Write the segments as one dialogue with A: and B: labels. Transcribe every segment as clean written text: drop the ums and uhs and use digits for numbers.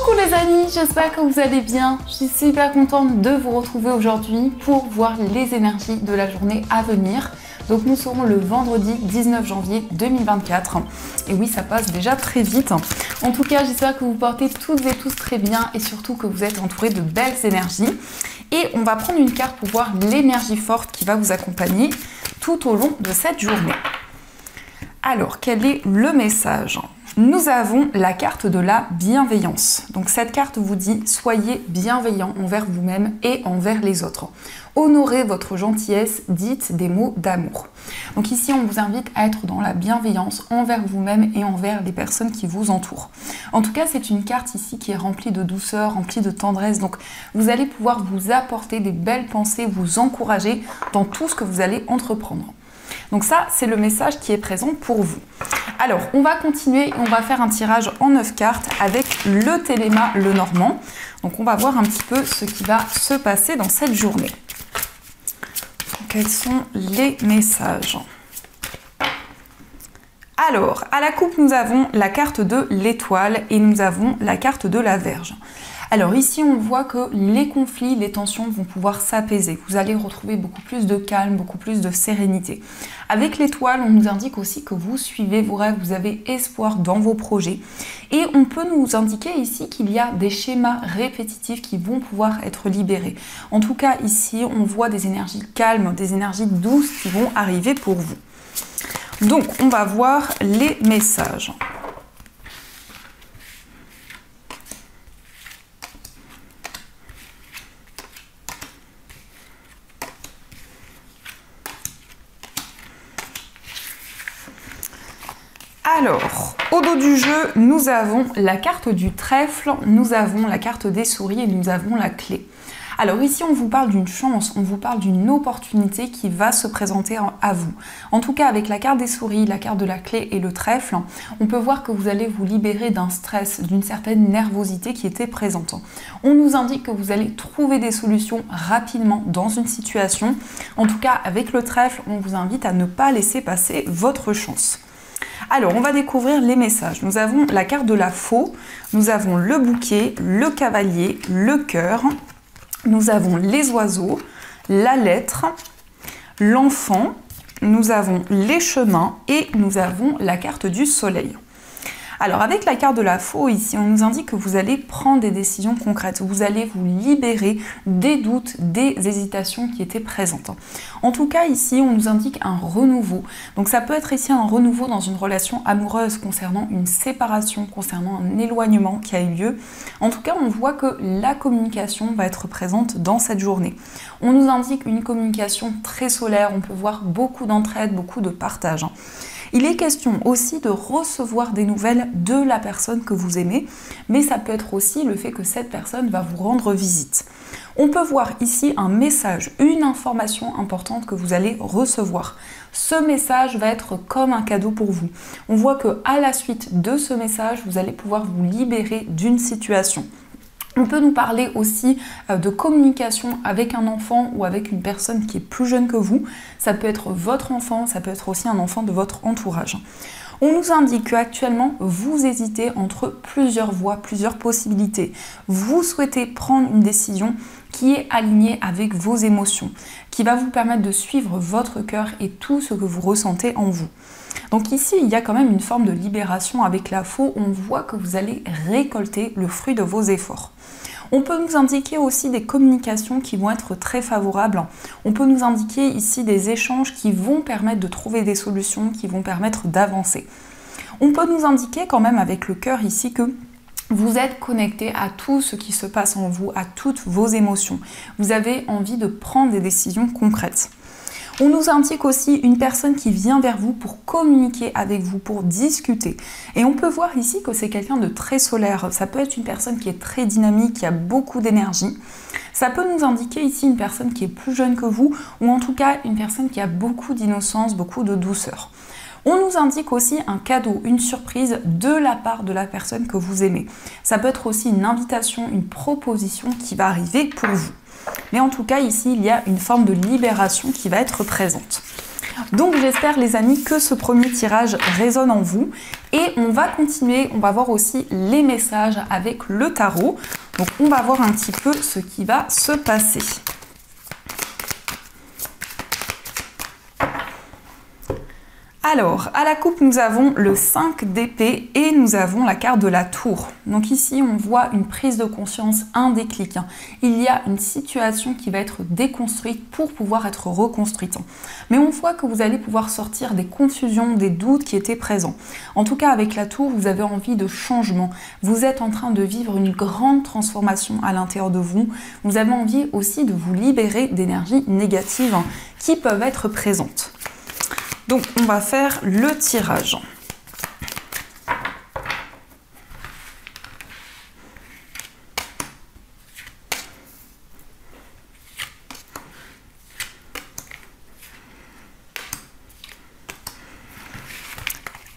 A: Coucou les amis, j'espère que vous allez bien. Je suis super contente de vous retrouver aujourd'hui pour voir les énergies de la journée à venir. Donc nous serons le vendredi 19 janvier 2024. Et oui, ça passe déjà très vite. En tout cas, j'espère que vous portez toutes et tous très bien et surtout que vous êtes entourés de belles énergies. Et on va prendre une carte pour voir l'énergie forte qui va vous accompagner tout au long de cette journée. Alors, quel est le message ? Nous avons la carte de la bienveillance. Donc cette carte vous dit soyez bienveillant envers vous-même et envers les autres. Honorez votre gentillesse, dites des mots d'amour. Donc ici on vous invite à être dans la bienveillance envers vous-même et envers les personnes qui vous entourent. En tout cas c'est une carte ici qui est remplie de douceur, remplie de tendresse. Donc vous allez pouvoir vous apporter des belles pensées, vous encourager dans tout ce que vous allez entreprendre. Donc ça, c'est le message qui est présent pour vous. Alors, on va continuer et on va faire un tirage en 9 cartes avec le Téléma Lenormand. Donc on va voir un petit peu ce qui va se passer dans cette journée. Quels sont les messages ? Alors, à la coupe, nous avons la carte de l'étoile et nous avons la carte de la Vierge. Alors ici, on voit que les conflits, les tensions vont pouvoir s'apaiser. Vous allez retrouver beaucoup plus de calme, beaucoup plus de sérénité. Avec l'étoile, on nous indique aussi que vous suivez vos rêves, vous avez espoir dans vos projets. Et on peut nous indiquer ici qu'il y a des schémas répétitifs qui vont pouvoir être libérés. En tout cas, ici, on voit des énergies calmes, des énergies douces qui vont arriver pour vous. Donc, on va voir les messages. Alors, au dos du jeu, nous avons la carte du trèfle, nous avons la carte des souris et nous avons la clé. Alors ici, on vous parle d'une chance, on vous parle d'une opportunité qui va se présenter à vous. En tout cas, avec la carte des souris, la carte de la clé et le trèfle, on peut voir que vous allez vous libérer d'un stress, d'une certaine nervosité qui était présente. On nous indique que vous allez trouver des solutions rapidement dans une situation. En tout cas, avec le trèfle, on vous invite à ne pas laisser passer votre chance. Alors, on va découvrir les messages. Nous avons la carte de la faux, nous avons le bouquet, le cavalier, le cœur, nous avons les oiseaux, la lettre, l'enfant, nous avons les chemins et nous avons la carte du soleil. Alors avec la carte de la faux ici, on nous indique que vous allez prendre des décisions concrètes, vous allez vous libérer des doutes, des hésitations qui étaient présentes. En tout cas ici, on nous indique un renouveau. Donc ça peut être ici un renouveau dans une relation amoureuse concernant une séparation, concernant un éloignement qui a eu lieu. En tout cas, on voit que la communication va être présente dans cette journée. On nous indique une communication très solaire, on peut voir beaucoup d'entraide, beaucoup de partage. Il est question aussi de recevoir des nouvelles de la personne que vous aimez, mais ça peut être aussi le fait que cette personne va vous rendre visite. On peut voir ici un message, une information importante que vous allez recevoir. Ce message va être comme un cadeau pour vous. On voit qu'à la suite de ce message, vous allez pouvoir vous libérer d'une situation. On peut nous parler aussi de communication avec un enfant ou avec une personne qui est plus jeune que vous. Ça peut être votre enfant, ça peut être aussi un enfant de votre entourage. On nous indique qu'actuellement, vous hésitez entre plusieurs voies, plusieurs possibilités. Vous souhaitez prendre une décision qui est alignée avec vos émotions, qui va vous permettre de suivre votre cœur et tout ce que vous ressentez en vous. Donc ici, il y a quand même une forme de libération avec la faux. On voit que vous allez récolter le fruit de vos efforts. On peut nous indiquer aussi des communications qui vont être très favorables. On peut nous indiquer ici des échanges qui vont permettre de trouver des solutions, qui vont permettre d'avancer. On peut nous indiquer quand même avec le cœur ici que vous êtes connecté à tout ce qui se passe en vous, à toutes vos émotions. Vous avez envie de prendre des décisions concrètes. On nous indique aussi une personne qui vient vers vous pour communiquer avec vous, pour discuter. Et on peut voir ici que c'est quelqu'un de très solaire. Ça peut être une personne qui est très dynamique, qui a beaucoup d'énergie. Ça peut nous indiquer ici une personne qui est plus jeune que vous, ou en tout cas une personne qui a beaucoup d'innocence, beaucoup de douceur. On nous indique aussi un cadeau, une surprise de la part de la personne que vous aimez. Ça peut être aussi une invitation, une proposition qui va arriver pour vous. Mais en tout cas, ici, il y a une forme de libération qui va être présente. Donc j'espère les amis que ce premier tirage résonne en vous. Et on va continuer, on va voir aussi les messages avec le tarot. Donc on va voir un petit peu ce qui va se passer. Alors, à la coupe, nous avons le 5 d'épée et nous avons la carte de la tour. Donc ici, on voit une prise de conscience, un déclic. Il y a une situation qui va être déconstruite pour pouvoir être reconstruite. Mais on voit que vous allez pouvoir sortir des confusions, des doutes qui étaient présents. En tout cas, avec la tour, vous avez envie de changement. Vous êtes en train de vivre une grande transformation à l'intérieur de vous. Vous avez envie aussi de vous libérer d'énergies négatives qui peuvent être présentes. Donc, on va faire le tirage.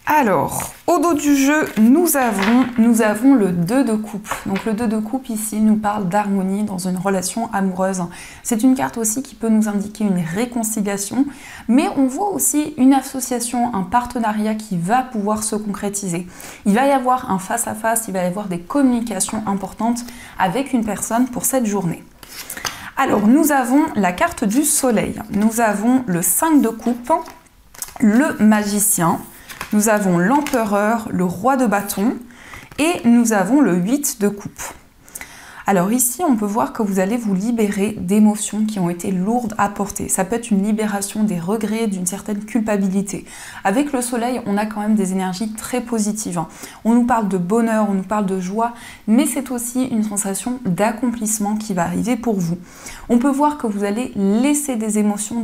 A: Alors, au dos du jeu, nous avons le 2 de coupe. Donc le 2 de coupe ici nous parle d'harmonie dans une relation amoureuse. C'est une carte aussi qui peut nous indiquer une réconciliation, mais on voit aussi une association, un partenariat qui va pouvoir se concrétiser. Il va y avoir un face-à-face, il va y avoir des communications importantes avec une personne pour cette journée. Alors, nous avons la carte du soleil. Nous avons le 5 de coupe, le magicien. Nous avons l'empereur, le roi de bâton et nous avons le 8 de coupe. Alors ici, on peut voir que vous allez vous libérer d'émotions qui ont été lourdes à porter. Ça peut être une libération des regrets, d'une certaine culpabilité. Avec le soleil, on a quand même des énergies très positives. On nous parle de bonheur, on nous parle de joie, mais c'est aussi une sensation d'accomplissement qui va arriver pour vous. On peut voir que vous allez laisser des émotions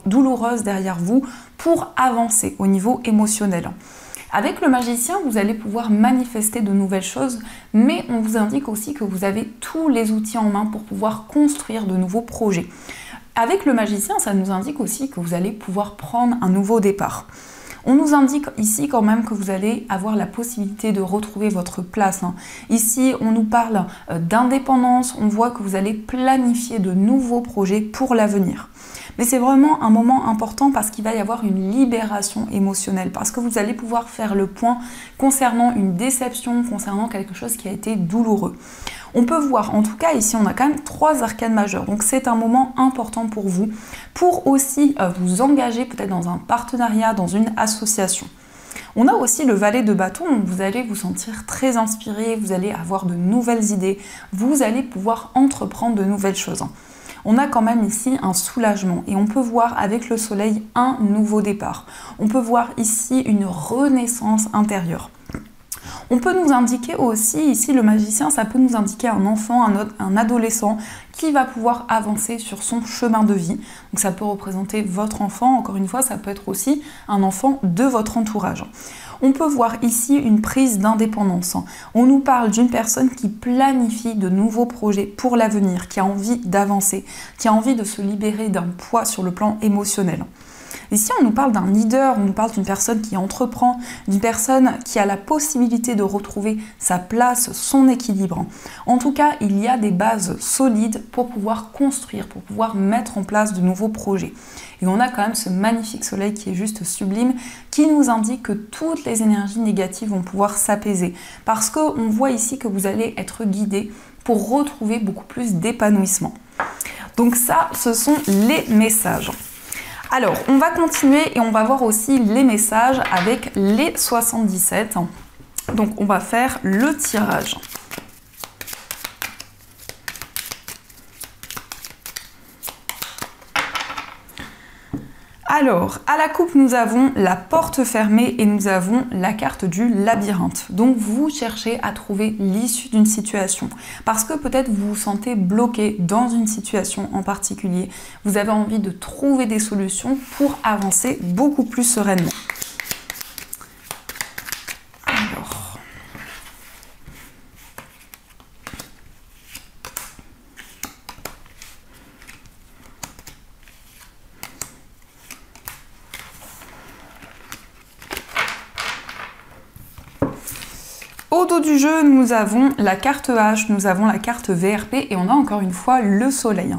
A: douloureuses derrière vous pour avancer au niveau émotionnel. Avec le magicien, vous allez pouvoir manifester de nouvelles choses, mais on vous indique aussi que vous avez tous les outils en main pour pouvoir construire de nouveaux projets. Avec le magicien, ça nous indique aussi que vous allez pouvoir prendre un nouveau départ. On nous indique ici quand même que vous allez avoir la possibilité de retrouver votre place. Ici, on nous parle d'indépendance, on voit que vous allez planifier de nouveaux projets pour l'avenir. Mais c'est vraiment un moment important parce qu'il va y avoir une libération émotionnelle, parce que vous allez pouvoir faire le point concernant une déception, concernant quelque chose qui a été douloureux. On peut voir, en tout cas ici on a quand même 3 arcanes majeures, donc c'est un moment important pour vous, pour aussi vous engager peut-être dans un partenariat, dans une association. On a aussi le valet de bâton, où vous allez vous sentir très inspiré, vous allez avoir de nouvelles idées, vous allez pouvoir entreprendre de nouvelles choses. On a quand même ici un soulagement et on peut voir avec le soleil un nouveau départ. On peut voir ici une renaissance intérieure. On peut nous indiquer aussi, ici le magicien, ça peut nous indiquer un enfant, un adolescent qui va pouvoir avancer sur son chemin de vie. Donc ça peut représenter votre enfant, encore une fois, ça peut être aussi un enfant de votre entourage. On peut voir ici une prise d'indépendance. On nous parle d'une personne qui planifie de nouveaux projets pour l'avenir, qui a envie d'avancer, qui a envie de se libérer d'un poids sur le plan émotionnel. Ici, on nous parle d'un leader, on nous parle d'une personne qui entreprend, d'une personne qui a la possibilité de retrouver sa place, son équilibre. En tout cas, il y a des bases solides pour pouvoir construire, pour pouvoir mettre en place de nouveaux projets. Et on a quand même ce magnifique soleil qui est juste sublime, qui nous indique que toutes les énergies négatives vont pouvoir s'apaiser. Parce qu'on voit ici que vous allez être guidé pour retrouver beaucoup plus d'épanouissement. Donc ça, ce sont les messages. Alors, on va continuer et on va voir aussi les messages avec les 77. Donc, on va faire le tirage. Alors, à la coupe, nous avons la porte fermée et nous avons la carte du labyrinthe. Donc, vous cherchez à trouver l'issue d'une situation. Parce que peut-être vous vous sentez bloqué dans une situation en particulier. Vous avez envie de trouver des solutions pour avancer beaucoup plus sereinement. Alors... Au dos du jeu, nous avons la carte H, nous avons la carte VRP et on a encore une fois le soleil.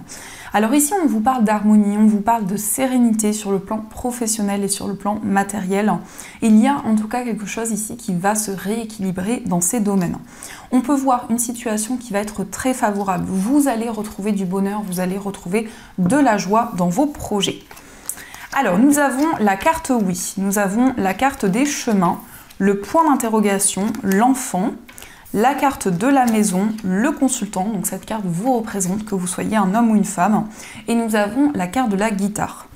A: Alors ici, on vous parle d'harmonie, on vous parle de sérénité sur le plan professionnel et sur le plan matériel. Il y a en tout cas quelque chose ici qui va se rééquilibrer dans ces domaines. On peut voir une situation qui va être très favorable. Vous allez retrouver du bonheur, vous allez retrouver de la joie dans vos projets. Alors, nous avons la carte oui, nous avons la carte des chemins, le point d'interrogation, l'enfant, la carte de la maison, le consultant, donc cette carte vous représente que vous soyez un homme ou une femme, et nous avons la carte de la guitare.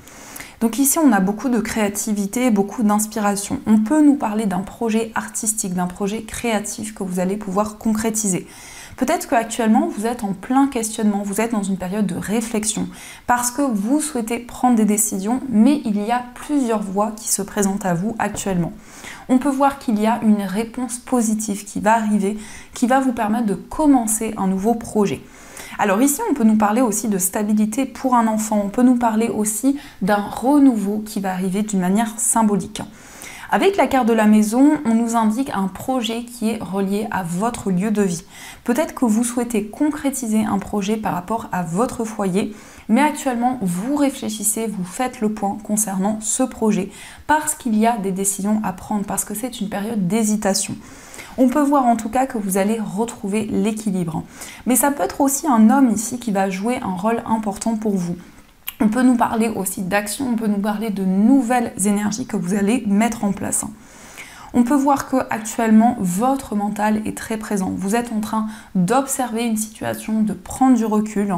A: Donc ici, on a beaucoup de créativité, beaucoup d'inspiration. On peut nous parler d'un projet artistique, d'un projet créatif que vous allez pouvoir concrétiser. Peut-être qu'actuellement, vous êtes en plein questionnement, vous êtes dans une période de réflexion, parce que vous souhaitez prendre des décisions, mais il y a plusieurs voies qui se présentent à vous actuellement. On peut voir qu'il y a une réponse positive qui va arriver, qui va vous permettre de commencer un nouveau projet. Alors ici, on peut nous parler aussi de stabilité pour un enfant, on peut nous parler aussi d'un renouveau qui va arriver d'une manière symbolique. Avec la carte de la maison, on nous indique un projet qui est relié à votre lieu de vie. Peut-être que vous souhaitez concrétiser un projet par rapport à votre foyer, mais actuellement, vous réfléchissez, vous faites le point concernant ce projet, parce qu'il y a des décisions à prendre, parce que c'est une période d'hésitation. On peut voir en tout cas que vous allez retrouver l'équilibre. Mais ça peut être aussi un homme ici qui va jouer un rôle important pour vous. On peut nous parler aussi d'action, on peut nous parler de nouvelles énergies que vous allez mettre en place. On peut voir que actuellement votre mental est très présent. Vous êtes en train d'observer une situation, de prendre du recul,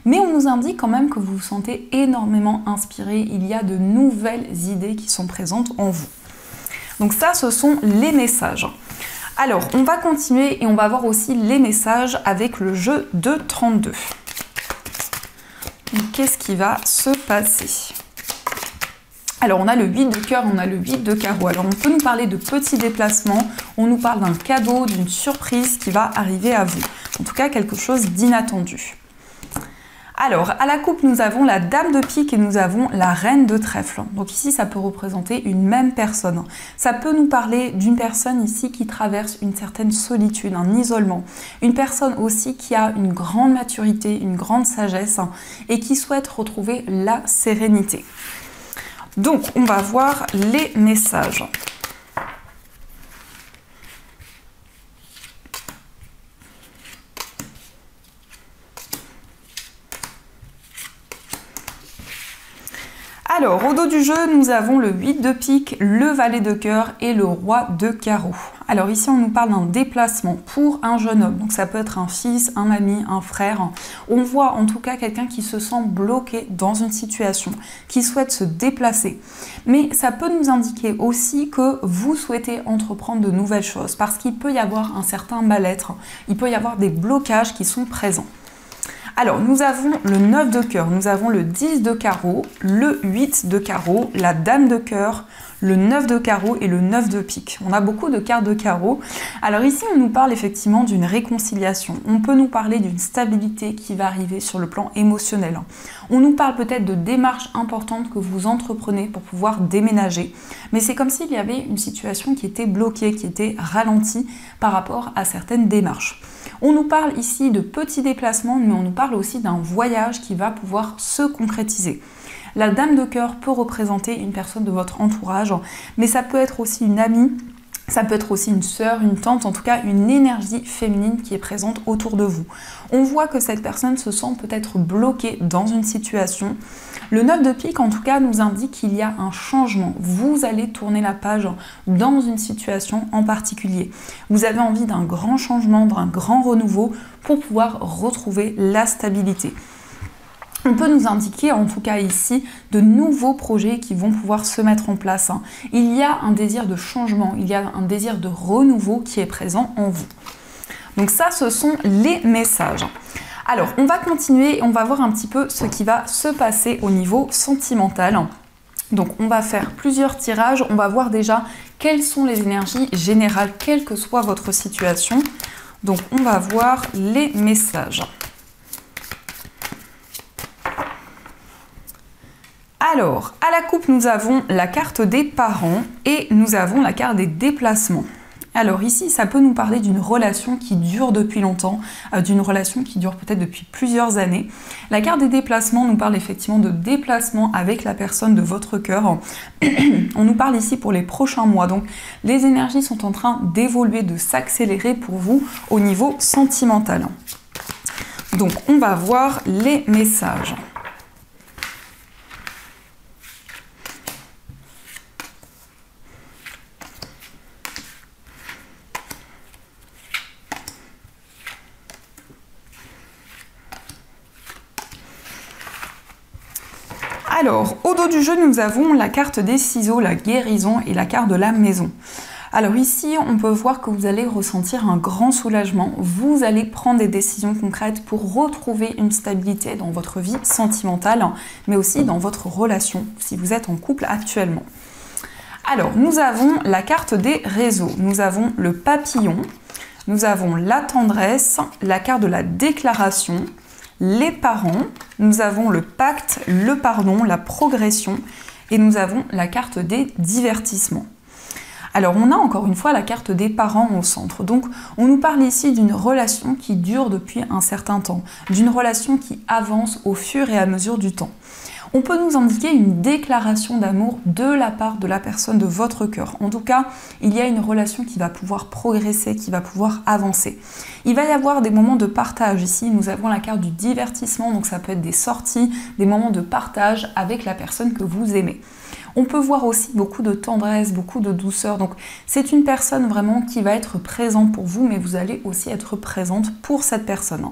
A: mais on nous indique quand même que vous vous sentez énormément inspiré. Il y a de nouvelles idées qui sont présentes en vous. Donc ça, ce sont les messages. Alors, on va continuer et on va voir aussi les messages avec le jeu de 32. Qu'est-ce qui va se passer? Alors, on a le 8 de cœur, on a le 8 de carreau. Alors, on peut nous parler de petits déplacements, on nous parle d'un cadeau, d'une surprise qui va arriver à vous. En tout cas, quelque chose d'inattendu. Alors, à la coupe, nous avons la dame de pique et nous avons la reine de trèfle. Donc ici, ça peut représenter une même personne. Ça peut nous parler d'une personne ici qui traverse une certaine solitude, un isolement. Une personne aussi qui a une grande maturité, une grande sagesse et qui souhaite retrouver la sérénité. Donc, on va voir les messages. Alors, au dos du jeu, nous avons le 8 de pique, le valet de cœur et le roi de carreau. Alors ici, on nous parle d'un déplacement pour un jeune homme. Donc ça peut être un fils, un ami, un frère. On voit en tout cas quelqu'un qui se sent bloqué dans une situation, qui souhaite se déplacer. Mais ça peut nous indiquer aussi que vous souhaitez entreprendre de nouvelles choses parce qu'il peut y avoir un certain mal-être, il peut y avoir des blocages qui sont présents. Alors, nous avons le 9 de cœur, nous avons le 10 de carreau, le 8 de carreau, la dame de cœur, le 9 de carreau et le 9 de pique. On a beaucoup de cartes de carreau. Alors ici, on nous parle effectivement d'une réconciliation. On peut nous parler d'une stabilité qui va arriver sur le plan émotionnel. On nous parle peut-être de démarches importantes que vous entreprenez pour pouvoir déménager. Mais c'est comme s'il y avait une situation qui était bloquée, qui était ralentie par rapport à certaines démarches. On nous parle ici de petits déplacements, mais on nous parle aussi d'un voyage qui va pouvoir se concrétiser. La dame de cœur peut représenter une personne de votre entourage, mais ça peut être aussi une amie, ça peut être aussi une sœur, une tante, en tout cas une énergie féminine qui est présente autour de vous. On voit que cette personne se sent peut-être bloquée dans une situation. Le 9 de pique, en tout cas, nous indique qu'il y a un changement. Vous allez tourner la page dans une situation en particulier. Vous avez envie d'un grand changement, d'un grand renouveau pour pouvoir retrouver la stabilité. On peut nous indiquer, en tout cas ici, de nouveaux projets qui vont pouvoir se mettre en place. Il y a un désir de changement, il y a un désir de renouveau qui est présent en vous. Donc ça, ce sont les messages. Alors, on va continuer et on va voir un petit peu ce qui va se passer au niveau sentimental. Donc, on va faire plusieurs tirages. On va voir déjà quelles sont les énergies générales, quelle que soit votre situation. Donc, on va voir les messages. Alors, à la coupe, nous avons la carte des parents et nous avons la carte des déplacements. Alors ici, ça peut nous parler d'une relation qui dure depuis longtemps, d'une relation qui dure peut-être depuis plusieurs années. La carte des déplacements nous parle effectivement de déplacement avec la personne de votre cœur. On nous parle ici pour les prochains mois. Donc les énergies sont en train d'évoluer, de s'accélérer pour vous au niveau sentimental. Donc on va voir les messages. Alors, au dos du jeu, nous avons la carte des ciseaux, la guérison et la carte de la maison. Alors ici, on peut voir que vous allez ressentir un grand soulagement. Vous allez prendre des décisions concrètes pour retrouver une stabilité dans votre vie sentimentale, mais aussi dans votre relation, si vous êtes en couple actuellement. Alors, nous avons la carte des réseaux. Nous avons le papillon, nous avons la tendresse, la carte de la déclaration, les parents, nous avons le pacte, le pardon, la progression et nous avons la carte des divertissements. Alors on a encore une fois la carte des parents au centre, donc on nous parle ici d'une relation qui dure depuis un certain temps, d'une relation qui avance au fur et à mesure du temps. On peut nous indiquer une déclaration d'amour de la part de la personne de votre cœur. En tout cas, il y a une relation qui va pouvoir progresser, qui va pouvoir avancer. Il va y avoir des moments de partage. Ici, nous avons la carte du divertissement, donc ça peut être des sorties, des moments de partage avec la personne que vous aimez. On peut voir aussi beaucoup de tendresse, beaucoup de douceur. Donc c'est une personne vraiment qui va être présente pour vous, mais vous allez aussi être présente pour cette personne.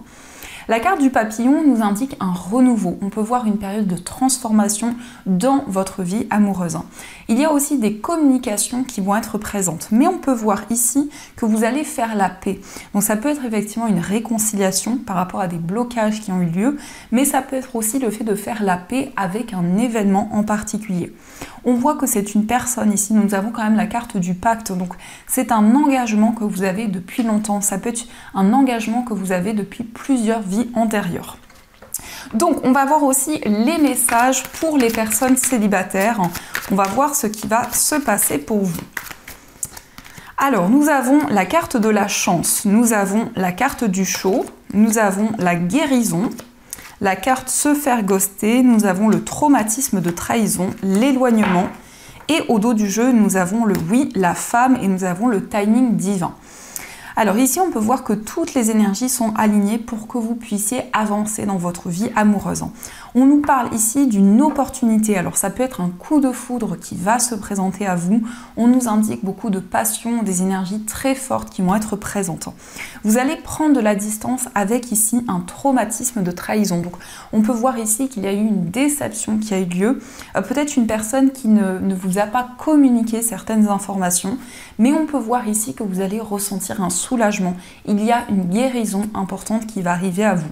A: La carte du papillon nous indique un renouveau. On peut voir une période de transformation dans votre vie amoureuse. Il y a aussi des communications qui vont être présentes. Mais on peut voir ici que vous allez faire la paix. Donc ça peut être effectivement une réconciliation par rapport à des blocages qui ont eu lieu, mais ça peut être aussi le fait de faire la paix avec un événement en particulier. On voit que c'est une personne ici, nous avons quand même la carte du pacte, donc c'est un engagement que vous avez depuis longtemps, ça peut être un engagement que vous avez depuis plusieurs vies antérieures. Donc on va voir aussi les messages pour les personnes célibataires, on va voir ce qui va se passer pour vous. Alors nous avons la carte de la chance, nous avons la carte du show, nous avons la guérison, la carte se faire ghoster, nous avons le traumatisme de trahison, l'éloignement et au dos du jeu nous avons le oui, la femme et nous avons le timing divin. Alors ici on peut voir que toutes les énergies sont alignées pour que vous puissiez avancer dans votre vie amoureuse. On nous parle ici d'une opportunité, alors ça peut être un coup de foudre qui va se présenter à vous, on nous indique beaucoup de passion, des énergies très fortes qui vont être présentes. Vous allez prendre de la distance avec ici un traumatisme de trahison, donc on peut voir ici qu'il y a eu une déception qui a eu lieu, peut-être une personne qui ne vous a pas communiqué certaines informations, mais on peut voir ici que vous allez ressentir un soulagement, il y a une guérison importante qui va arriver à vous.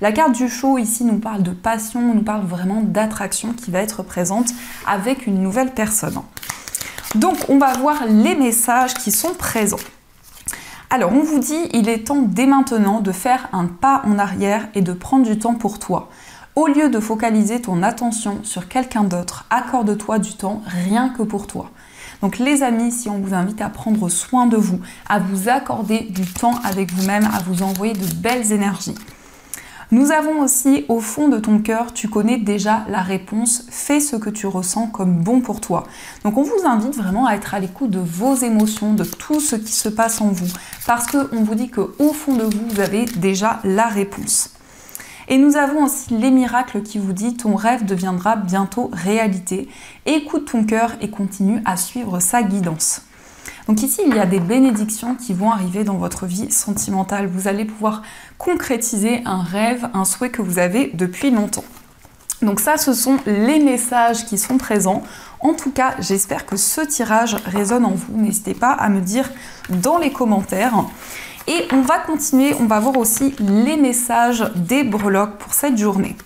A: La carte du show ici nous parle de passion, nous parle vraiment d'attraction qui va être présente avec une nouvelle personne. Donc on va voir les messages qui sont présents. Alors on vous dit, il est temps dès maintenant de faire un pas en arrière et de prendre du temps pour toi. Au lieu de focaliser ton attention sur quelqu'un d'autre, accorde-toi du temps rien que pour toi. Donc les amis, si on vous invite à prendre soin de vous, à vous accorder du temps avec vous-même, à vous envoyer de belles énergies. Nous avons aussi, au fond de ton cœur, tu connais déjà la réponse, fais ce que tu ressens comme bon pour toi. Donc on vous invite vraiment à être à l'écoute de vos émotions, de tout ce qui se passe en vous, parce qu'on vous dit qu'au fond de vous, vous avez déjà la réponse. Et nous avons aussi les miracles qui vous dit ton rêve deviendra bientôt réalité. Écoute ton cœur et continue à suivre sa guidance. Donc ici, il y a des bénédictions qui vont arriver dans votre vie sentimentale. Vous allez pouvoir concrétiser un rêve, un souhait que vous avez depuis longtemps. Donc ça, ce sont les messages qui sont présents. En tout cas, j'espère que ce tirage résonne en vous. N'hésitez pas à me dire dans les commentaires. Et on va continuer, on va voir aussi les messages des breloques pour cette journée.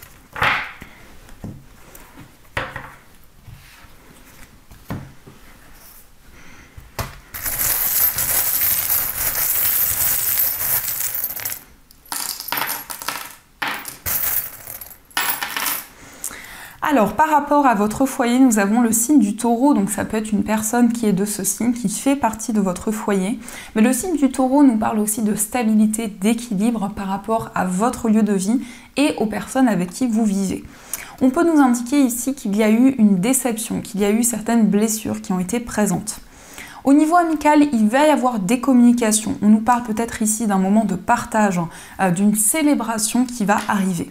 A: Alors, par rapport à votre foyer, nous avons le signe du Taureau, donc ça peut être une personne qui est de ce signe, qui fait partie de votre foyer. Mais le signe du Taureau nous parle aussi de stabilité, d'équilibre par rapport à votre lieu de vie et aux personnes avec qui vous vivez. On peut nous indiquer ici qu'il y a eu une déception, qu'il y a eu certaines blessures qui ont été présentes. Au niveau amical, il va y avoir des communications. On nous parle peut-être ici d'un moment de partage, d'une célébration qui va arriver.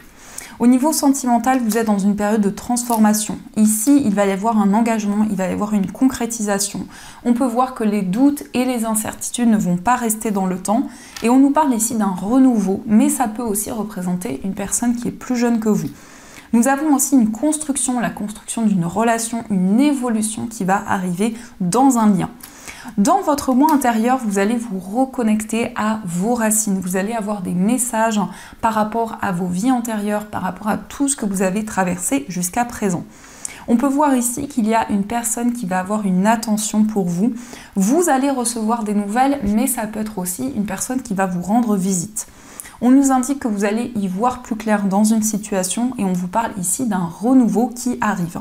A: Au niveau sentimental, vous êtes dans une période de transformation. Ici, il va y avoir un engagement, il va y avoir une concrétisation. On peut voir que les doutes et les incertitudes ne vont pas rester dans le temps. Et on nous parle ici d'un renouveau, mais ça peut aussi représenter une personne qui est plus jeune que vous. Nous avons aussi une construction, la construction d'une relation, une évolution qui va arriver dans un lien. Dans votre moi intérieur, vous allez vous reconnecter à vos racines. Vous allez avoir des messages par rapport à vos vies antérieures, par rapport à tout ce que vous avez traversé jusqu'à présent. On peut voir ici qu'il y a une personne qui va avoir une attention pour vous. Vous allez recevoir des nouvelles, mais ça peut être aussi une personne qui va vous rendre visite. On nous indique que vous allez y voir plus clair dans une situation et on vous parle ici d'un renouveau qui arrive.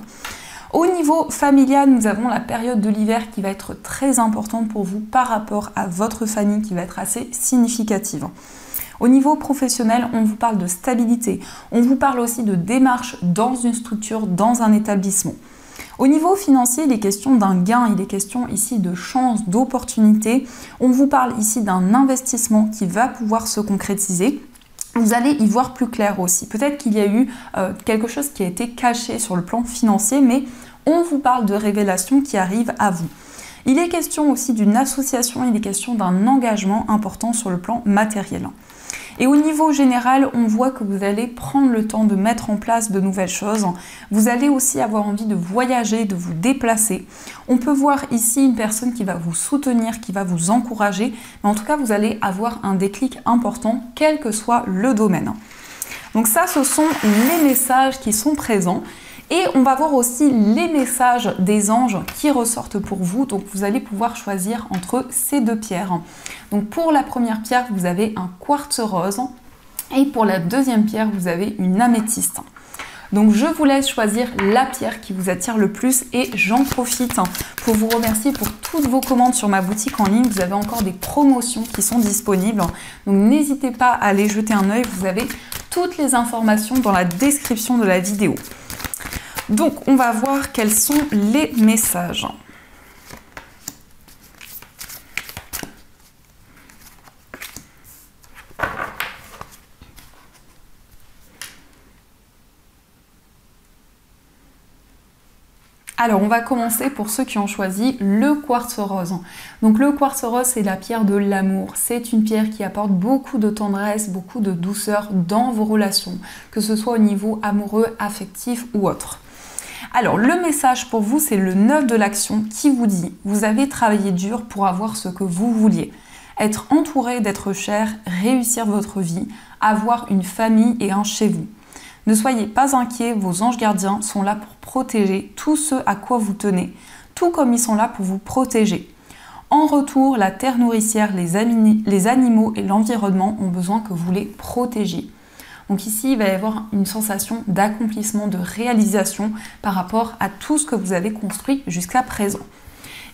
A: Au niveau familial, nous avons la période de l'hiver qui va être très importante pour vous par rapport à votre famille qui va être assez significative. Au niveau professionnel, on vous parle de stabilité. On vous parle aussi de démarche dans une structure, dans un établissement. Au niveau financier, il est question d'un gain, il est question ici de chance, d'opportunité. On vous parle ici d'un investissement qui va pouvoir se concrétiser. Vous allez y voir plus clair aussi. Peut-être qu'il y a eu quelque chose qui a été caché sur le plan financier, mais on vous parle de révélations qui arrivent à vous. Il est question aussi d'une association, il est question d'un engagement important sur le plan matériel. Et au niveau général, on voit que vous allez prendre le temps de mettre en place de nouvelles choses. Vous allez aussi avoir envie de voyager, de vous déplacer. On peut voir ici une personne qui va vous soutenir, qui va vous encourager. Mais en tout cas, vous allez avoir un déclic important, quel que soit le domaine. Donc ça, ce sont les messages qui sont présents. Et on va voir aussi les messages des anges qui ressortent pour vous. Donc vous allez pouvoir choisir entre ces deux pierres. Donc pour la première pierre, vous avez un quartz rose. Et pour la deuxième pierre, vous avez une améthyste. Donc je vous laisse choisir la pierre qui vous attire le plus et j'en profite pour vous remercier pour toutes vos commandes sur ma boutique en ligne. Vous avez encore des promotions qui sont disponibles. Donc n'hésitez pas à aller jeter un œil. Vous avez toutes les informations dans la description de la vidéo. Donc, on va voir quels sont les messages. Alors, on va commencer pour ceux qui ont choisi le quartz rose. Donc, le quartz rose, c'est la pierre de l'amour. C'est une pierre qui apporte beaucoup de tendresse, beaucoup de douceur dans vos relations, que ce soit au niveau amoureux, affectif ou autre. Alors, le message pour vous, c'est le 9 de l'action qui vous dit « Vous avez travaillé dur pour avoir ce que vous vouliez. Être entouré d'êtres chers, réussir votre vie, avoir une famille et un chez vous. Ne soyez pas inquiets, vos anges gardiens sont là pour protéger tout ce à quoi vous tenez, tout comme ils sont là pour vous protéger. En retour, la terre nourricière, les animaux et l'environnement ont besoin que vous les protégiez. » Donc ici, il va y avoir une sensation d'accomplissement, de réalisation par rapport à tout ce que vous avez construit jusqu'à présent.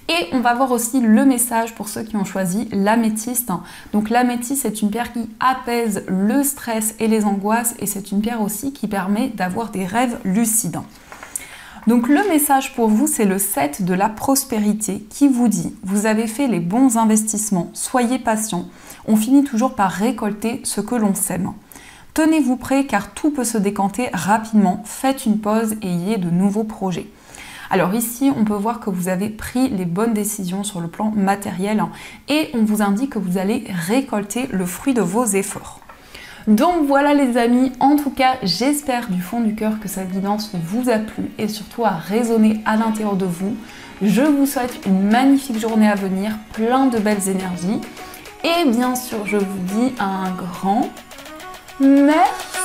A: Et on va voir aussi le message pour ceux qui ont choisi l'améthyste. Donc l'améthyste, c'est une pierre qui apaise le stress et les angoisses et c'est une pierre aussi qui permet d'avoir des rêves lucides. Donc le message pour vous, c'est le 7 de la prospérité qui vous dit « Vous avez fait les bons investissements, soyez patient, on finit toujours par récolter ce que l'on sème. Tenez-vous prêts car tout peut se décanter rapidement, faites une pause et ayez de nouveaux projets. » Alors ici, on peut voir que vous avez pris les bonnes décisions sur le plan matériel et on vous indique que vous allez récolter le fruit de vos efforts. Donc voilà les amis, en tout cas, j'espère du fond du cœur que cette guidance vous a plu et surtout a résonné à l'intérieur de vous. Je vous souhaite une magnifique journée à venir, plein de belles énergies et bien sûr, je vous dis un grand merci.